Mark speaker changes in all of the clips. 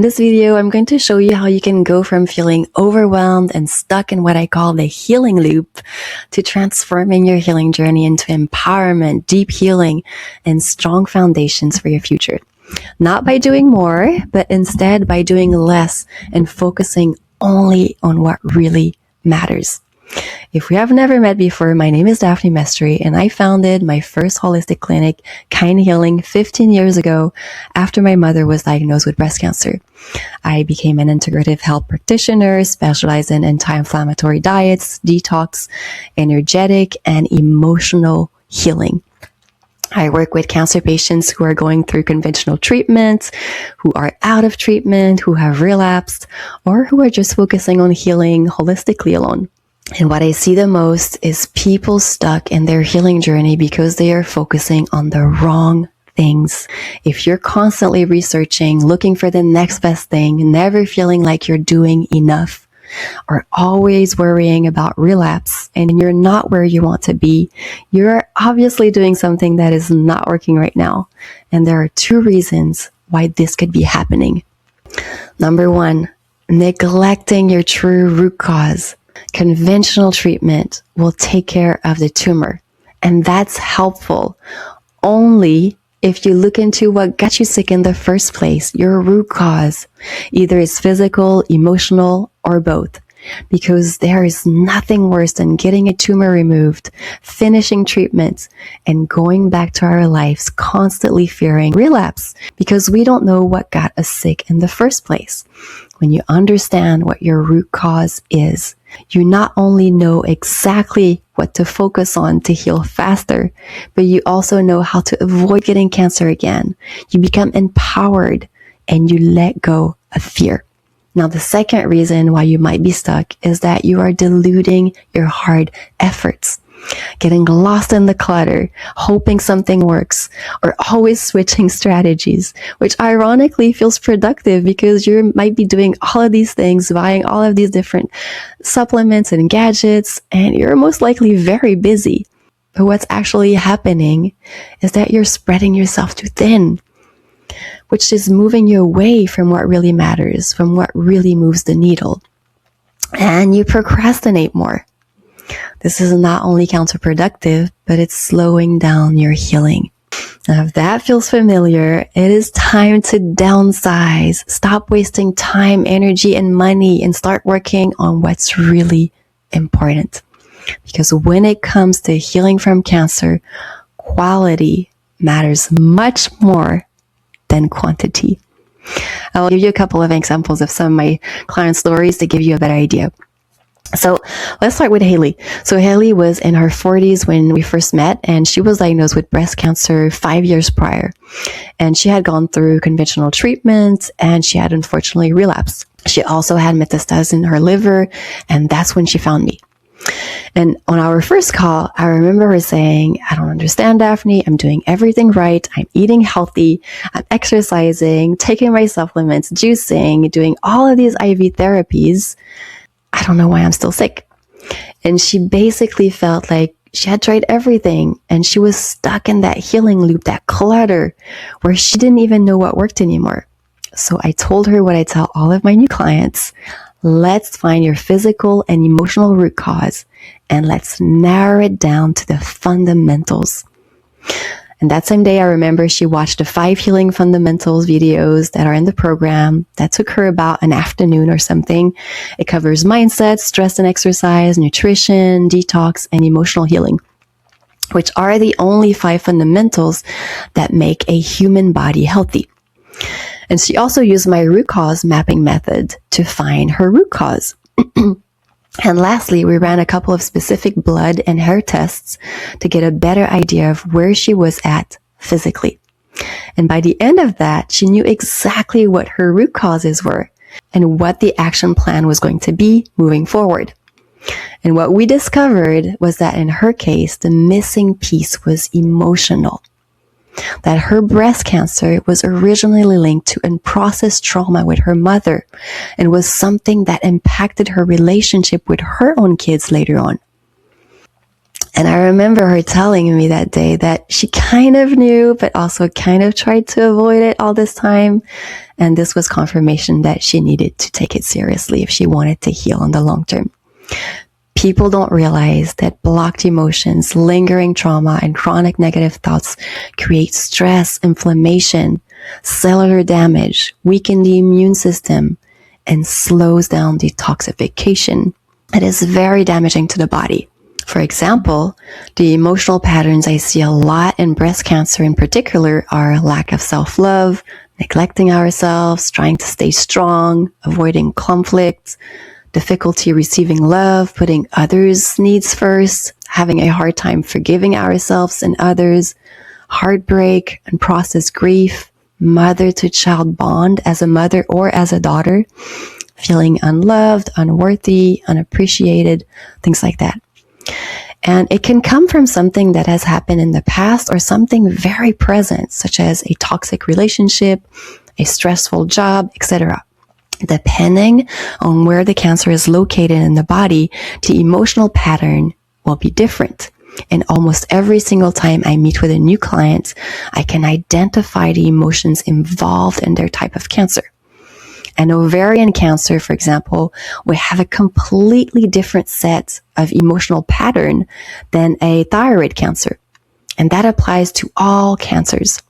Speaker 1: In this video, I'm going to show you how you can go from feeling overwhelmed and stuck in what I call the healing loop to transforming your healing journey into empowerment, deep healing, and strong foundations for your future. Not by doing more, but instead by doing less and focusing only on what really matters. If we have never met before, my name is Daphne Mestry, and I founded my first holistic clinic, Kind Healing, 15 years ago after my mother was diagnosed with breast cancer. I became an integrative health practitioner, specialized in anti-inflammatory diets, detox, energetic, and emotional healing. I work with cancer patients who are going through conventional treatments, who are out of treatment, who have relapsed, or who are just focusing on healing holistically alone. And what I see the most is people stuck in their healing journey because they are focusing on the wrong things. If you're constantly researching, looking for the next best thing, never feeling like you're doing enough, or always worrying about relapse, and you're not where you want to be, you're obviously doing something that is not working right now. And there are two reasons why this could be happening. Number one, neglecting your true root cause. Conventional treatment will take care of the tumor, and that's helpful only if you look into what got you sick in the first place, your root cause. Either it's physical, emotional, or both. Because there is nothing worse than getting a tumor removed, finishing treatments, and going back to our lives constantly fearing relapse because we don't know what got us sick in the first place. When you understand what your root cause is, you not only know exactly what to focus on to heal faster, but you also know how to avoid getting cancer again. You become empowered and you let go of fear. Now, the second reason why you might be stuck is that you are diluting your hard efforts, getting lost in the clutter, hoping something works, or always switching strategies, which ironically feels productive because you might be doing all of these things, buying all of these different supplements and gadgets, and you're most likely very busy. But what's actually happening is that you're spreading yourself too thin, which is moving you away from what really matters, from what really moves the needle. And you procrastinate more. This is not only counterproductive, but it's slowing down your healing. Now, if that feels familiar, it is time to downsize. Stop wasting time, energy, and money and start working on what's really important. Because when it comes to healing from cancer, quality matters much more than quantity. I'll give you a couple of examples of some of my client stories to give you a better idea. So let's start with Haley. So Haley was in her 40s when we first met, and she was diagnosed with breast cancer 5 years prior. And she had gone through conventional treatment, and she had unfortunately relapsed. She also had metastasis in her liver, and that's when she found me. And on our first call, I remember her saying, I don't understand, Daphne. I'm doing everything right. I'm eating healthy. I'm exercising, taking my supplements, juicing, doing all of these IV therapies. I don't know why I'm still sick. And she basically felt like she had tried everything and she was stuck in that healing loop, that clutter, where she didn't even know what worked anymore. So I told her what I tell all of my new clients. Let's find your physical and emotional root cause and let's narrow it down to the fundamentals. And that same day, I remember she watched the 5 healing fundamentals videos that are in the program. That took her about an afternoon or something. It covers mindset, stress and exercise, nutrition, detox, and emotional healing, which are the only 5 fundamentals that make a human body healthy. And she also used my root cause mapping method to find her root cause. And lastly, we ran a couple of specific blood and hair tests to get a better idea of where she was at physically. And by the end of that, she knew exactly what her root causes were and what the action plan was going to be moving forward. And what we discovered was that in her case, the missing piece was emotional. That her breast cancer was originally linked to unprocessed trauma with her mother and was something that impacted her relationship with her own kids later on. And I remember her telling me that day that she kind of knew, but also kind of tried to avoid it all this time. And this was confirmation that she needed to take it seriously if she wanted to heal in the long term. People don't realize that blocked emotions, lingering trauma, and chronic negative thoughts create stress, inflammation, cellular damage, weaken the immune system, and slows down detoxification. It is very damaging to the body. For example, the emotional patterns I see a lot in breast cancer in particular are lack of self-love, neglecting ourselves, trying to stay strong, avoiding conflict, difficulty receiving love, putting others' needs first, having a hard time forgiving ourselves and others, heartbreak, unprocessed grief, mother-to-child bond as a mother or as a daughter, feeling unloved, unworthy, unappreciated, things like that. And it can come from something that has happened in the past or something very present, such as a toxic relationship, a stressful job, etc. Depending on where the cancer is located in the body, the emotional pattern will be different. And almost every single time I meet with a new client, I can identify the emotions involved in their type of cancer. An ovarian cancer, for example, will have a completely different set of emotional pattern than a thyroid cancer. And that applies to all cancers.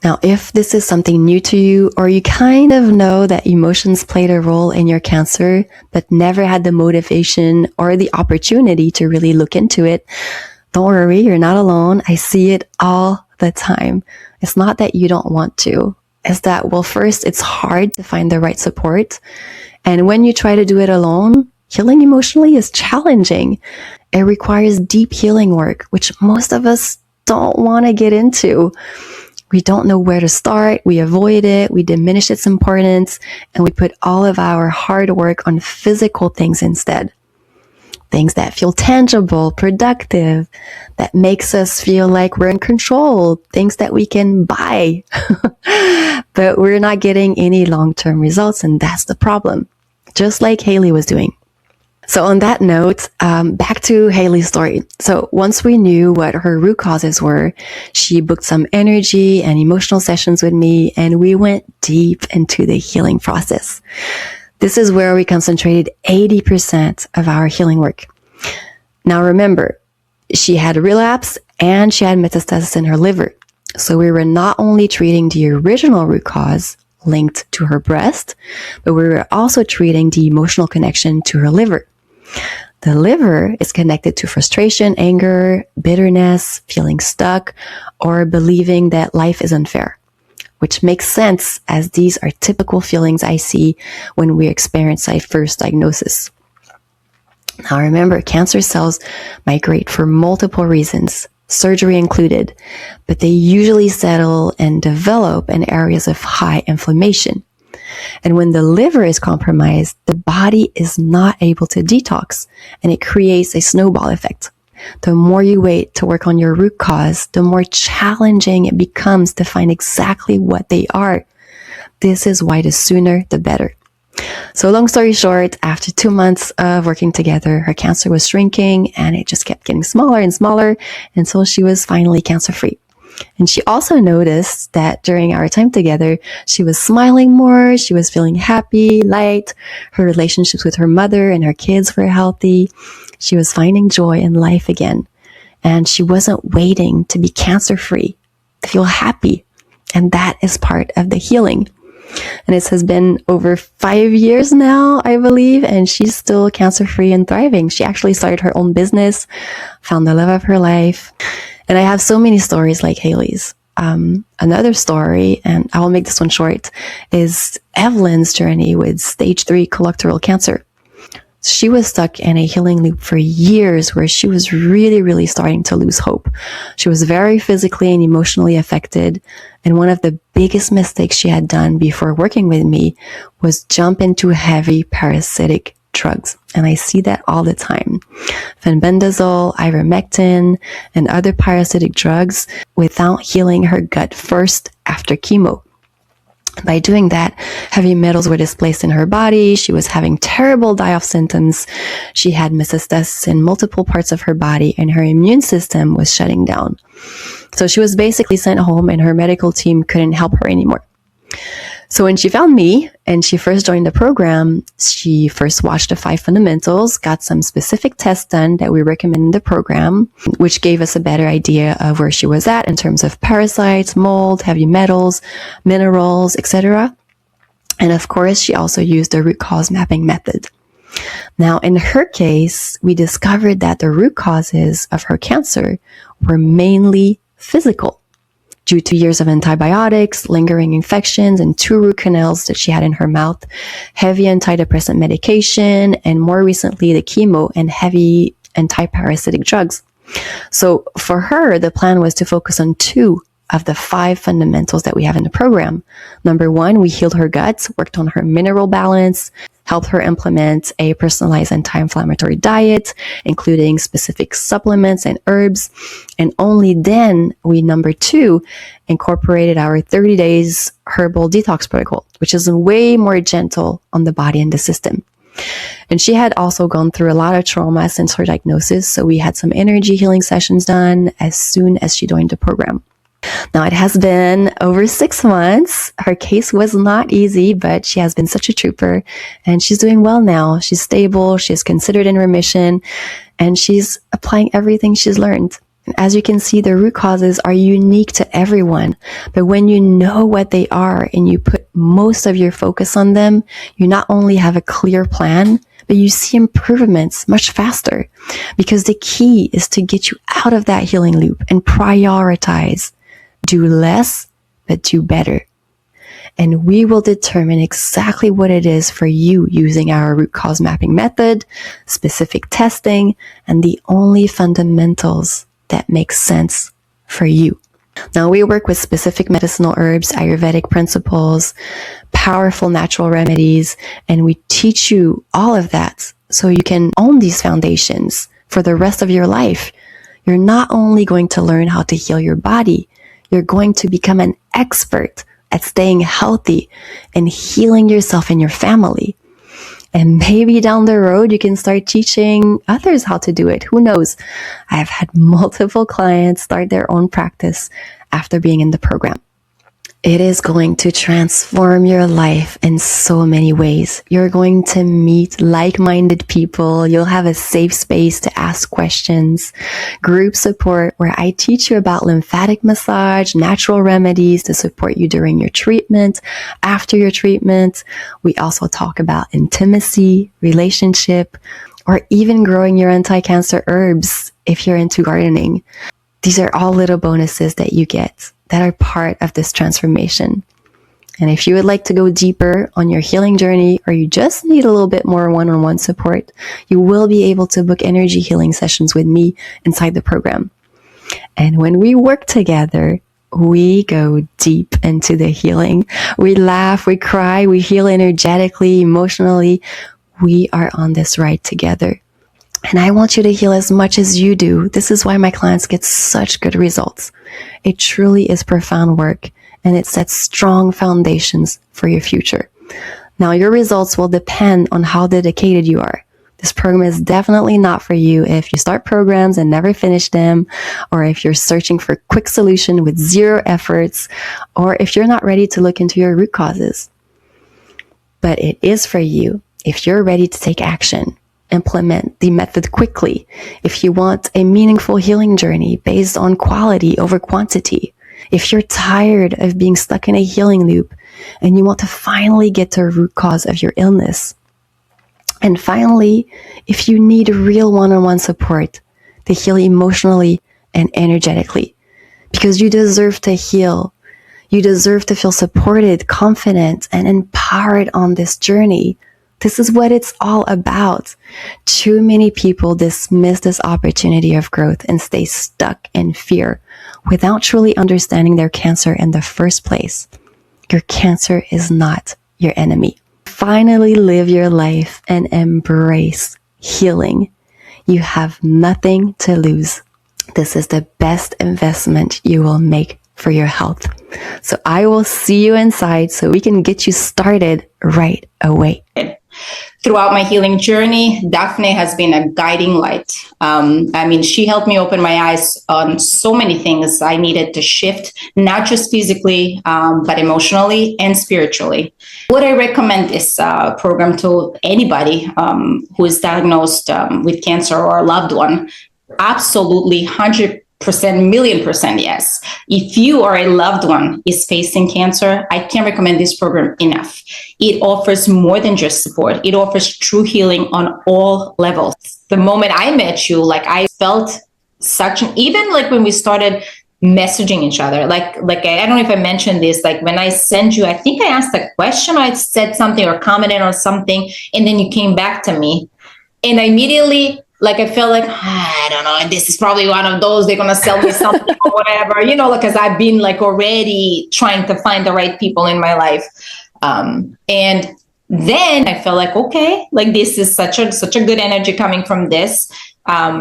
Speaker 1: Now, if this is something new to you, or you kind of know that emotions played a role in your cancer, but never had the motivation or the opportunity to really look into it, don't worry, you're not alone. I see it all the time. It's not that you don't want to. It's that, well, first, it's hard to find the right support. And when you try to do it alone, healing emotionally is challenging. It requires deep healing work, which most of us don't want to get into. We don't know where to start. We avoid it. We diminish its importance, and we put all of our hard work on physical things instead. Things that feel tangible, productive, that makes us feel like we're in control, things that we can buy. But we're not getting any long-term results, and that's the problem. Just like Haley was doing. So on that note, back to Haley's story. So once we knew what her root causes were, she booked some energy and emotional sessions with me, and we went deep into the healing process. This is where we concentrated 80% of our healing work. Now remember, she had a relapse and she had metastasis in her liver. So we were not only treating the original root cause linked to her breast, but we were also treating the emotional connection to her liver. The liver is connected to frustration, anger, bitterness, feeling stuck, or believing that life is unfair, which makes sense as these are typical feelings I see when we experience a first diagnosis. Now remember, cancer cells migrate for multiple reasons, surgery included, but they usually settle and develop in areas of high inflammation. And when the liver is compromised, the body is not able to detox, and it creates a snowball effect. The more you wait to work on your root cause, the more challenging it becomes to find exactly what they are. This is why the sooner, the better. So long story short, after 2 months of working together, her cancer was shrinking and it just kept getting smaller and smaller until she was finally cancer-free. And she also noticed that during our time together, she was smiling more, she was feeling happy, light, her relationships with her mother and her kids were healthy. She was finding joy in life again. And she wasn't waiting to be cancer-free, to feel happy. And that is part of the healing. And it has been over 5 years now, I believe, and she's still cancer-free and thriving. She actually started her own business, found the love of her life. And I have so many stories like Haley's. Another story, and I will make this one short, is Evelyn's journey with stage 3 colorectal cancer. She was stuck in a healing loop for years where she was really starting to lose hope. She was very physically and emotionally affected. And one of the biggest mistakes she had done before working with me was jump into heavy parasitic drugs. And I see that all the time. Fenbendazole, ivermectin, and other parasitic drugs without healing her gut first after chemo. By doing that, heavy metals were displaced in her body. She was having terrible die-off symptoms. She had metastasis in multiple parts of her body, and her immune system was shutting down. So she was basically sent home, and her medical team couldn't help her anymore. So when she found me and she first joined the program, she first watched the 5 fundamentals, got some specific tests done that we recommend in the program, which gave us a better idea of where she was at in terms of parasites, mold, heavy metals, minerals, etc. And of course, she also used the root cause mapping method. Now, in her case, we discovered that the root causes of her cancer were mainly physical, due to years of antibiotics, lingering infections, and 2 root canals that she had in her mouth, heavy antidepressant medication, and more recently the chemo and heavy antiparasitic drugs. So for her, the plan was to focus on 2 of the 5 fundamentals that we have in the program. Number 1, we healed her gut, worked on her mineral balance, helped her implement a personalized anti-inflammatory diet, including specific supplements and herbs. And only then we, number 2, incorporated our 30 days herbal detox protocol, which is way more gentle on the body and the system. And she had also gone through a lot of trauma since her diagnosis, so we had some energy healing sessions done as soon as she joined the program. Now, it has been over 6 months. Her case was not easy, but she has been such a trooper, and she's doing well now. She's stable, she's considered in remission, and she's applying everything she's learned. And as you can see, the root causes are unique to everyone, but when you know what they are and you put most of your focus on them, you not only have a clear plan, but you see improvements much faster, because the key is to get you out of that healing loop and prioritize. Do less, but do better. And we will determine exactly what it is for you using our root cause mapping method, specific testing, and the only fundamentals that make sense for you. Now, we work with specific medicinal herbs, Ayurvedic principles, powerful natural remedies, and we teach you all of that so you can own these foundations for the rest of your life. You're not only going to learn how to heal your body, you're going to become an expert at staying healthy and healing yourself and your family. And maybe down the road, you can start teaching others how to do it. Who knows? I've had multiple clients start their own practice after being in the program. It is going to transform your life in so many ways. You're going to meet like-minded people. You'll have a safe space to ask questions, group support where I teach you about lymphatic massage, natural remedies to support you during your treatment, after your treatment. We also talk about intimacy, relationship, or even growing your anti-cancer herbs if you're into gardening. These are all little bonuses that you get that are part of this transformation. And if you would like to go deeper on your healing journey, or you just need a little bit more one-on-one support, you will be able to book energy healing sessions with me inside the program. And when we work together, we go deep into the healing. We laugh, we cry, we heal energetically, emotionally. We are on this ride together. And I want you to heal as much as you do. This is why my clients get such good results. It truly is profound work, and it sets strong foundations for your future. Now, your results will depend on how dedicated you are. This program is definitely not for you if you start programs and never finish them, or if you're searching for a quick solution with zero efforts, or if you're not ready to look into your root causes. But it is for you if you're ready to take action. Implement the method quickly if you want a meaningful healing journey based on quality over quantity. If you're tired of being stuck in a healing loop and you want to finally get to the root cause of your illness. And finally, if you need real one-on-one support to heal emotionally and energetically, because you deserve to heal. You deserve to feel supported, confident, and empowered on this journey. This is what it's all about. Too many people dismiss this opportunity of growth and stay stuck in fear without truly understanding their cancer in the first place. Your cancer is not your enemy. Finally live your life and embrace healing. You have nothing to lose. This is the best investment you will make for your health. So I will see you inside so we can get you started right away.
Speaker 2: Throughout my healing journey, Daphne has been a guiding light. She helped me open my eyes on so many things I needed to shift, not just physically, but emotionally and spiritually. Would I recommend this program to anybody who is diagnosed with cancer or a loved one? Absolutely, 100%, million percent yes. If you or a loved one is facing cancer, I can't recommend this program enough. It offers more than just support. It offers true healing on all levels. The moment I met you, like I felt even like when we started messaging each other, like I don't know if I mentioned this, like when I sent you, I think I asked a question, or I said something or commented on something, and then you came back to me. And I immediately, like, I felt like, I don't know, this is probably one of those, they're going to sell me something or whatever, because I've been like already trying to find the right people in my life. And then I felt like, okay, like this is such a good energy coming from this.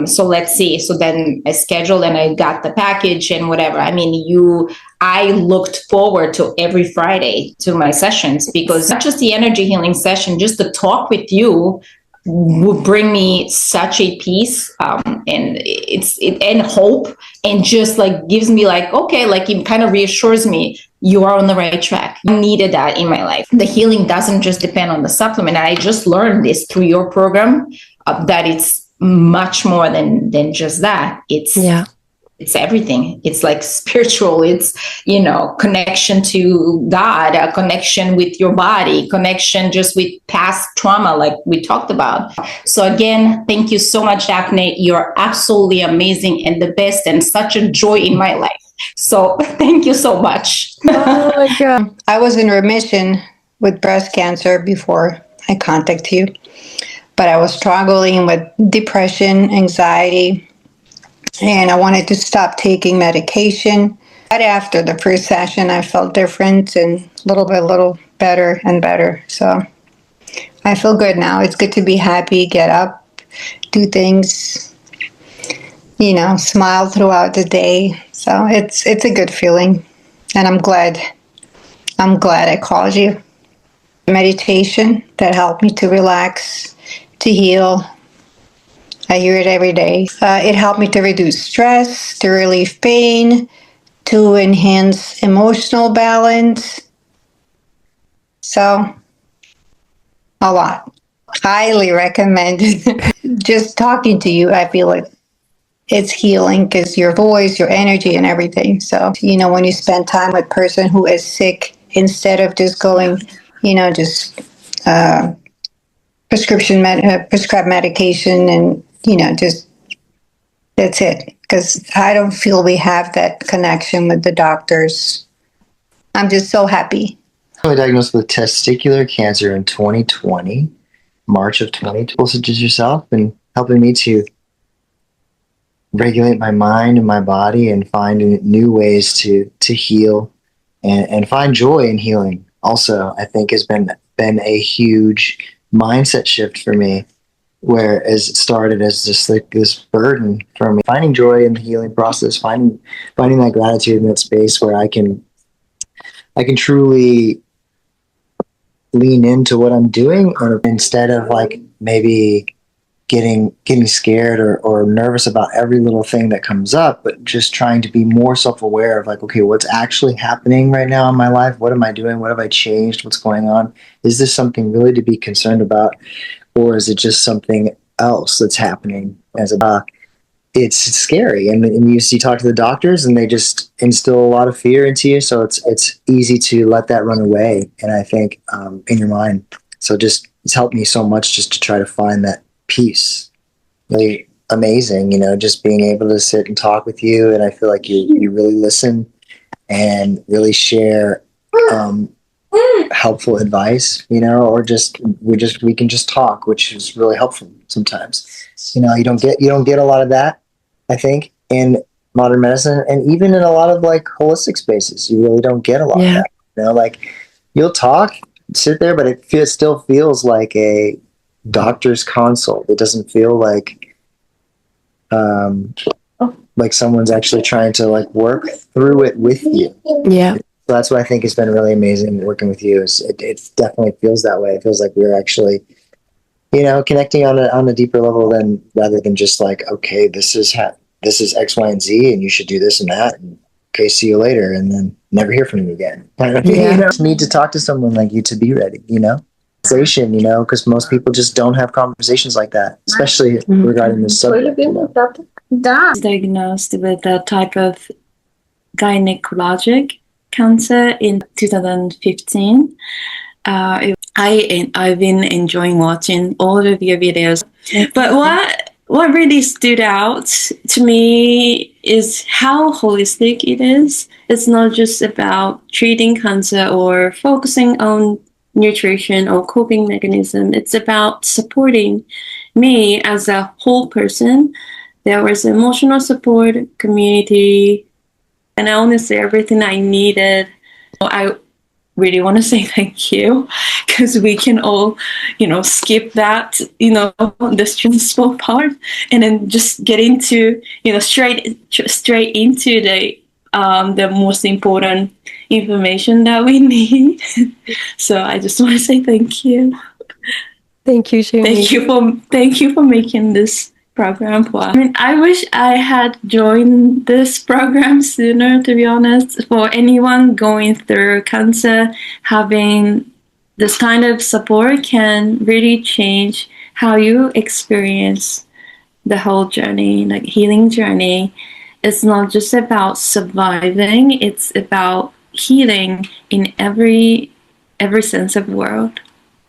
Speaker 2: So let's see. So then I scheduled and I got the package and whatever. I looked forward to every Friday to my sessions, because not just the energy healing session, just the talk with you would bring me such a peace and hope, and just like gives me like, okay, like it kind of reassures me you are on the right track. I needed that in my life. The healing doesn't just depend on the supplement. I just learned this through your program, that it's much more than just that. It's everything. It's like spiritual. It's, connection to God, a connection with your body, connection just with past trauma, like we talked about. So again, thank you so much, Daphne. You're absolutely amazing and the best, and such a joy in my life. So thank you so much.
Speaker 1: Oh my God.
Speaker 3: I was in remission with breast cancer before I contacted you, but I was struggling with depression, anxiety, and I wanted to stop taking medication. Right after the first session, I felt different and little better and better. So I feel good now. It's good to be happy, get up, do things, smile throughout the day. So it's a good feeling, and I'm glad I called you. Meditation that helped me to relax, to heal. I hear it every day. It helped me to reduce stress, to relieve pain, to enhance emotional balance. So, a lot. Highly recommend. Just talking to you, I feel like it's healing, because your voice, your energy, and everything. So, when you spend time with a person who is sick, instead of just going, prescribed medication and, just that's it. Because I don't feel we have that connection with the doctors. I'm just so happy.
Speaker 4: I was diagnosed with testicular cancer in 2020, March of 2020. Such as yourself, and helping me to regulate my mind and my body, and find new ways to heal and find joy in healing. Also, I think has been a huge mindset shift for me, whereas it started as just like this burden for me. Finding joy in the healing process, finding that gratitude in that space where I can truly lean into what I'm doing, or instead of like maybe getting scared or nervous about every little thing that comes up, but just trying to be more self-aware of like, okay, what's actually happening right now in my life? What am I doing? What have I changed? What's going on? Is this something really to be concerned about? Or is it just something else that's happening it's scary. And you talk to the doctors and they just instill a lot of fear into you. So it's easy to let that run away. And I think in your mind, so it's helped me so much just to try to find that peace. Really amazing, just being able to sit and talk with you. And I feel like you really listen and really share helpful advice, or we can just talk, which is really helpful sometimes. You don't get a lot of that, I think, in modern medicine, and even in a lot of like holistic spaces, you really don't get a lot of that. Like you'll talk, sit there, but it still feels like a doctor's consult. It doesn't feel like like someone's actually trying to like work through it with you.
Speaker 1: Yeah.
Speaker 4: So that's what I think has been really amazing working with you. Is it definitely feels that way. It feels like we're actually, connecting on a deeper level than rather than just like, okay, this is X, Y, and Z, and you should do this and that, and okay, see you later, and then never hear from you again.
Speaker 1: Yeah.
Speaker 4: Just need to talk to someone like you to be ready. Conversation, because most people just don't have conversations like that, especially regarding this subject.
Speaker 5: Diagnosed with a type of gynecologic cancer in 2015. I've been enjoying watching all of your videos, but what really stood out to me is how holistic it is. It's not just about treating cancer or focusing on nutrition or coping mechanism. It's about supporting me as a whole person. There was emotional support, community, and honestly everything I needed. I really want to say thank you, because we can all, skip that, the stressful part, and then just get into, straight into the most important information that we need. So I just want to say thank you.
Speaker 1: Thank you, Shirley.
Speaker 5: Thank you for making this program for us. I mean, I wish I had joined this program sooner, to be honest. For anyone going through cancer, having this kind of support can really change how you experience the whole journey, like healing journey. It's not just about surviving, it's about healing in every sense of the world.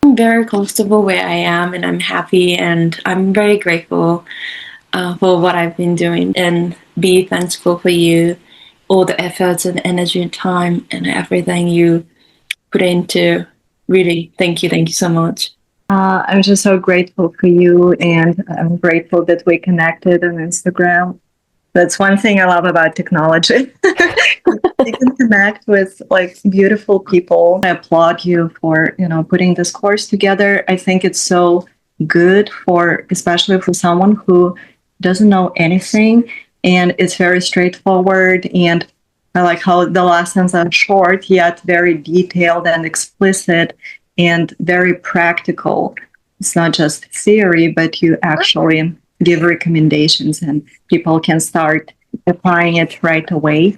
Speaker 5: I'm very comfortable where I am, and I'm happy, and I'm very grateful for what I've been doing, and be thankful for you, all the efforts and energy and time and everything you put into. Really, thank you so much.
Speaker 6: I'm just so grateful for you, and I'm grateful that we connected on Instagram. That's one thing I love about technology. You can connect with like beautiful people. I applaud you for, putting this course together. I think it's so good especially for someone who doesn't know anything, and it's very straightforward. And I like how the lessons are short, yet very detailed and explicit and very practical. It's not just theory, but you actually give recommendations and people can start applying it right away.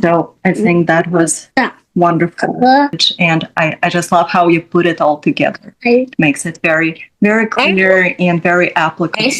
Speaker 6: So I think that was wonderful. And I just love how you put it all together. It makes it very, very clear and very applicable.